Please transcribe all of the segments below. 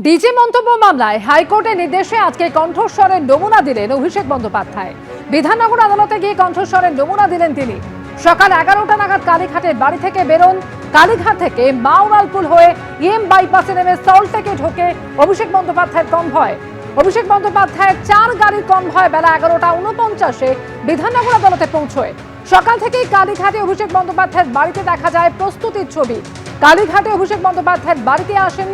DG মন্তব্য মামলায় হাইকোর্টের নির্দেশে আজকে কণ্ঠস্বরের নমুনা দিলেন অভিষেক বন্দ্যোপাধ্যায়। বিধাননগর আদালতে গিয়ে কণ্ঠস্বরের নমুনা দিলেন তিনি। সকাল 11টা নাগাদ কালীঘাটের বাড়ি থেকে বেরোন। কালীঘাট থেকে মাওনালপুল হয়ে এম বাইপাসে নেমে সল্টলেকে ঢোকে অভিষেক বন্দ্যোপাধ্যায়ের কনভয়। অভিষেক বন্দ্যোপাধ্যায়ের 4 গাড়ির কনভয় বেলা 11:49 বিধাননগর আদালতে পৌঁছয়। সকাল থেকেই কালীঘাটে অভিষেক বন্দ্যোপাধ্যায়ের বাড়িতে দেখা যায় প্রস্তুতির ছবি। কালীঘাটে অভিষেক বন্দ্যোপাধ্যায়ের বাড়িতে আসেন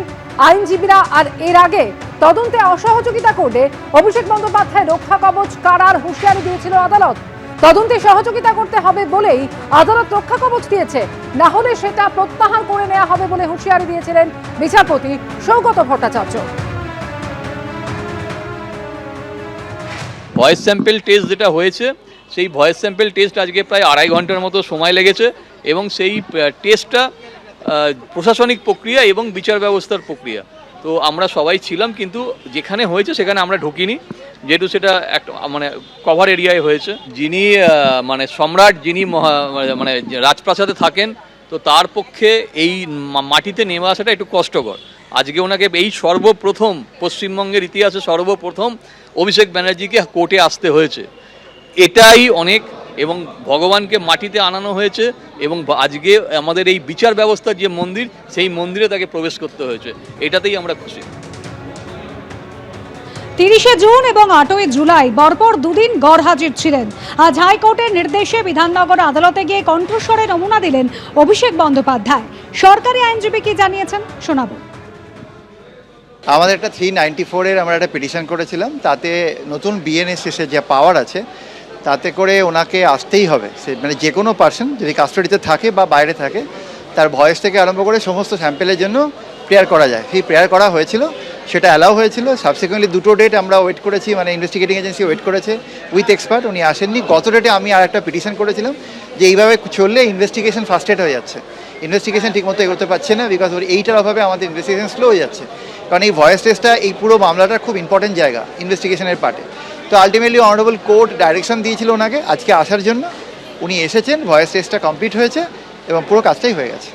আইনজীবীরা। আর এর আগে তদন্তে অসহযোগিতা করলে অভিষেক বন্দ্যোপাধ্যায় রক্ষা কবচ কারার হুঁশিয়ারি দিয়েছিল আদালত। তদন্তে সহযোগিতা করতে হবে বলেই আদালত রক্ষা কবচ দিয়েছে, না হলে সেটা প্রত্যাহার করে নেওয়া হবে বলে হুঁশিয়ারি দিয়েছিলেন বিচারপতি Saugata Bhattacharya. Voice sample test যেটা হয়েছে, সেই ভয়েস স্যাম্পল টেস্ট আজকে প্রায় 2.5 ঘন্টার মতো সময় লেগেছে এবং সেই টেস্টটা প্রশাসনিক প্রক্রিয়া এবং বিচার ব্যবস্থার প্রক্রিয়া। তো আমরা সবাই ছিলাম, কিন্তু যেখানে হয়েছে সেখানে আমরা ঢুকিনি, যেহেতু সেটা একটা মানে কভার এরিয়ায় হয়েছে। যিনি মানে সম্রাট, যিনি মানে রাজপ্রাসাদে থাকেন, তো তার পক্ষে এই মাটিতে নেমে আসাটা একটু কষ্টকর। আজকে ওনাকে এই সর্বপ্রথম পশ্চিমবঙ্গের ইতিহাসে সর্বপ্রথম অভিষেক ব্যানার্জিকে কোর্টে আসতে হয়েছে, এটাই অনেক। এবং ভগবানকে মাটিতে আনানো হয়েছে এবং আজকে আমাদের এই বিচার ব্যবস্থার যে মন্দির, সেই মন্দিরে তাকে প্রবেশ করতে হয়েছে, এটাতেই আমরা খুশি। 30শে জুন এবং 8ই জুলাই পরপর দুদিন গড়হাজির ছিলেন। আজ হাইকোর্টের নির্দেশে বিধাননগর আদালতে গিয়ে কণ্ঠস্বরে নমুনা দিলেন অভিষেক বন্দ্যোপাধ্যায়। সরকারি আইনজীবী কি জানিয়েছেন শোনাবো। আমাদের একটা 394-এর আমরা একটা পিটিশন করেছিলাম, তাতে নতুন বিএনএসএসের যে পাওয়ার আছে তাতে করে ওনাকে আসতেই হবে। সে মানে যে কোনো পার্সন যদি কাস্টডিতে থাকে বা বাইরে থাকে, তার ভয়েস থেকে আরম্ভ করে সমস্ত স্যাম্পেলের জন্য প্রেয়ার করা যায়। সেই প্রেয়ার করা হয়েছিল, সেটা অ্যালাউ হয়েছিল। সাবসিকুয়েন্টলি 2টো ডেট আমরা ওয়েট করেছি, মানে ইনভেস্টিগেটিং এজেন্সি ওয়েট করেছে উইথ এক্সপার্ট, উনি আসেননি। গত ডেটে আমি আর একটা পিটিশন করেছিলাম যে এইভাবে চললে ইনভেস্টিগেশন ফার্স্টেড হয়ে যাচ্ছে, ইনভেস্টিগেশন ঠিকমতো এগোতে পারছে না, বিকজ এইটার অভাবে আমাদের ইনভেস্টিগেশন স্লো হয়ে যাচ্ছে। কারণ এই ভয়েস টেস্টটা এই পুরো মামলাটার খুব ইম্পর্টেন্ট জায়গা ইনভেস্টিগেশনের পার্টে। তো আলটিমেটলি অনারেবল কোর্ট ডাইরেকশন দিয়েছিল ওনাকে আজকে আসার জন্য। উনি এসেছেন, ভয়েস টেস্টটা কমপ্লিট হয়েছে এবং পুরো কাজটাই হয়ে গেছে।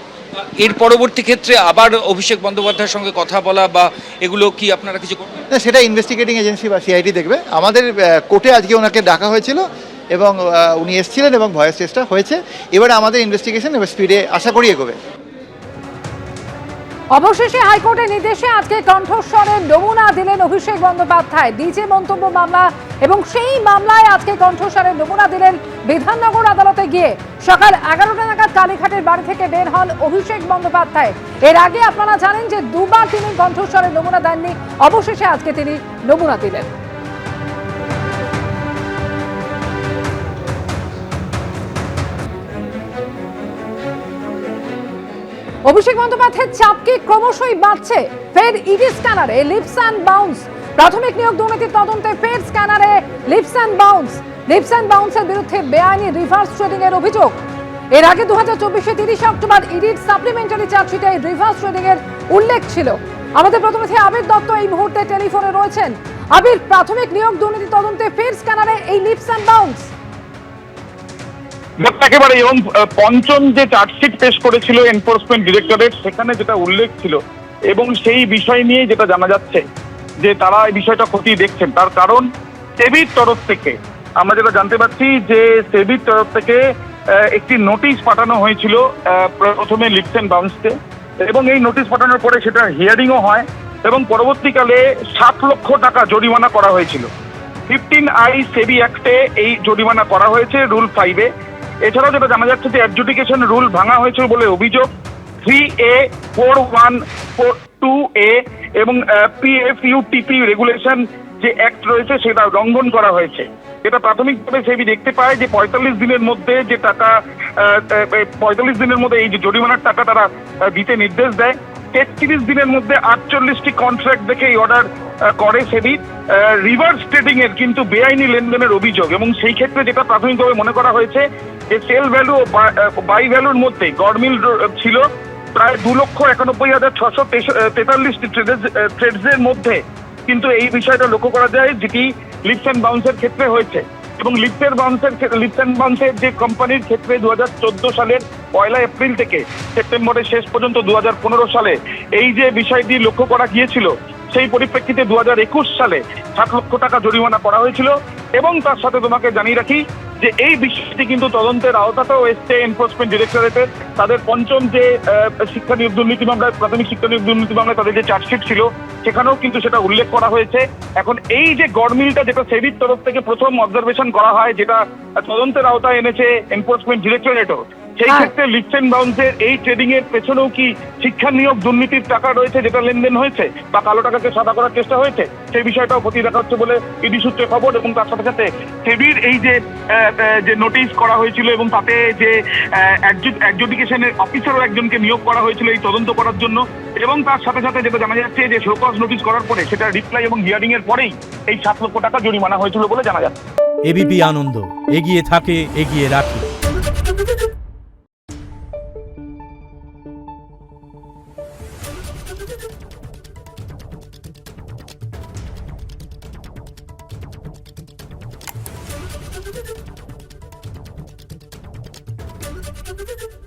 এর পরবর্তী ক্ষেত্রে আবার অভিষেক বন্দ্যোপাধ্যায়ের সঙ্গে কথা বলা বা এগুলো কি আপনারা কিছু করবেন? না, সেটা ইনভেস্টিগেটিং এজেন্সি বা সিআইডি দেখবে। আমাদের কোর্টে আজকে ওনাকে ডাকা হয়েছিল এবং উনি এসেছিলেন এবং ভয়েস টেস্টটা হয়েছে। এবারে আমাদের ইনভেস্টিগেশন এবার স্পিডে আশা করি এগোবে। অবশেষে হাইকোর্টের নির্দেশে আজকে কণ্ঠস্বরের নমুনা দিলেন অভিষেক বন্দ্যোপাধ্যায়। ডিজে মন্তব্য মামলা এবং সেই মামলায় আজকে কণ্ঠস্বরের নমুনা দিলেন বিধাননগর আদালতে গিয়ে। সকাল 11টা নাগাদ কালীঘাটের বাড়ি থেকে বের হন অভিষেক বন্দ্যোপাধ্যায়। এর আগে আপনারা জানেন যে দুবার তিনি কণ্ঠস্বরের নমুনা দেননি, অবশেষে আজকে তিনি নমুনা দিলেন। অভিষেক বন্দ্যোপাধ্যায়ের চাপকে ক্রমশই বাড়ছে। ফের ইডি স্ক্যানারে লিপস অ্যান্ড বাউন্স। প্রাথমিক নিয়োগ দুর্নীতির তদন্তে ফের স্ক্যানারে Leaps and Bounds. Leaps and বাউন্সের বিরুদ্ধে বেআইনি রিভার্স ট্রেডিং এর অভিযোগ। এর আগে 2024-এ 30 অক্টোবর ইডির সাপ্লিমেন্টারি চার্জশিটে রিভার্স ট্রেডিং এর উল্লেখ ছিল। আমাদের প্রতিনিধি আবির দত্ত এই মুহূর্তে টেলিফোনে রয়েছেন। আবির, প্রাথমিক নিয়োগ দুর্নীতি তদন্তে ফের স্ক্যানারে এই লিপস অ্যান্ড বাউন্স। একেবারে এবং পঞ্চম যে চার্জশিট পেশ করেছিল এনফোর্সমেন্ট ডিরেক্টরেট, সেখানে যেটা উল্লেখ ছিল এবং সেই বিষয় নিয়ে যেটা জানা যাচ্ছে যে তারা এই বিষয়টা খতিয়ে দেখছেন, তার কারণ সেবির তরফ থেকে আমরা যেটা জানতে পারছি যে সেবির তরফ থেকে একটি নোটিশ পাঠানো হয়েছিল প্রথমে লিপস অ্যান্ড বাউন্সকে, এবং এই নোটিশ পাঠানোর পরে সেটা হিয়ারিংও হয় এবং পরবর্তীকালে 7 লক্ষ টাকা জরিমানা করা হয়েছিল। 15I সেবি অ্যাক্টে এই জরিমানা করা হয়েছে রুল 5-এ। এছাড়াও যেটা জানা যাচ্ছে যে অ্যাডজুডিকেশন রুল ভাঙা হয়েছে বলে অভিযোগ। 3A, 4142A এবং PFUTP রেগুলেশন যে অ্যাক্ট রয়েছে সেটা লঙ্ঘন করা হয়েছে। এটা প্রাথমিকভাবে সেবি দেখতে পায় যে 45 দিনের মধ্যে যে টাকা 45 দিনের মধ্যে এই যে জরিমানার টাকা তারা দিতে নির্দেশ দেয়। 33 দিনের মধ্যে 48টি কন্ট্রাক্ট দেখে এই অর্ডার করে সেবি। রিভার্স ট্রেডিং এর কিন্তু বেআইনি লেনদেনের অভিযোগ, এবং সেই ক্ষেত্রে যেটা প্রাথমিকভাবে মনে করা হয়েছে যে সেল ভ্যালু ও বাই ভ্যালুর মধ্যে গড়মিল ছিল প্রায় 2,91,643টি ট্রেডসের মধ্যে। কিন্তু এই বিষয়টা লক্ষ্য করা যায় যেটি লিপস অ্যান্ড বাউন্সের ক্ষেত্রে হয়েছে। এবং লিপস অ্যান্ড বাউন্সের যে কোম্পানির ক্ষেত্রে 2014 সালের 1 এপ্রিল থেকে সেপ্টেম্বরের শেষ পর্যন্ত 2015 সালে এই যে বিষয়টি লক্ষ্য করা গিয়েছিল সেই পরিপ্রেক্ষিতে 2021 সালে 7 লক্ষ টাকা জরিমানা করা হয়েছিল। এবং তার সাথে তোমাকে জানিয়ে রাখি যে এই বিষয়টি কিন্তু তদন্তের আওতাতেও এসছে এনফোর্সমেন্ট ডিরেক্টরেটের। তাদের পঞ্চম যে শিক্ষা নিয়োগ দুর্নীতি মামলায়, প্রাথমিক শিক্ষা নিয়োগ দুর্নীতি মামলায় তাদের যে চার্জশিট ছিল সেখানেও কিন্তু সেটা উল্লেখ করা হয়েছে। এখন এই যে গড়মিলটা যেটা সেবির তরফ থেকে প্রথম অবজারভেশন করা হয়, যেটা তদন্তের আওতায় এনেছে এনফোর্সমেন্ট ডিরেক্টরেটও, সেই ক্ষেত্রে লিফট এন্ড বাউন্সের এই ট্রেডিং এর পেছনেও কি শিক্ষা নিয়োগ দুর্নীতির টাকা রয়েছে, যেটা লেনদেন হয়েছে বা কালো টাকাকে সাদা করার চেষ্টা হয়েছে, সেই বিষয়টাও খতিয়ে দেখা হচ্ছে বলে ইডি সূত্রে খবর। এবং তার সাথে সাথে সেবির এই যে নোটিশ করা হয়েছিল এবং তাতে যে অ্যাডজুডিকেশনের অফিসারও একজনকে নিয়োগ করা হয়েছিল এই তদন্ত করার জন্য, এবং তার সাথে সাথে যেটা জানা যাচ্ছে যে শোকজ নোটিশ করার পরে সেটা রিপ্লাই এবং হিয়ারিং এর পরেই এই 7 লক্ষ টাকা জরিমানা হয়েছিল বলে জানা যাচ্ছে। এবিপি আনন্দ এগিয়ে থাকে, এগিয়ে রাখে। Thank you.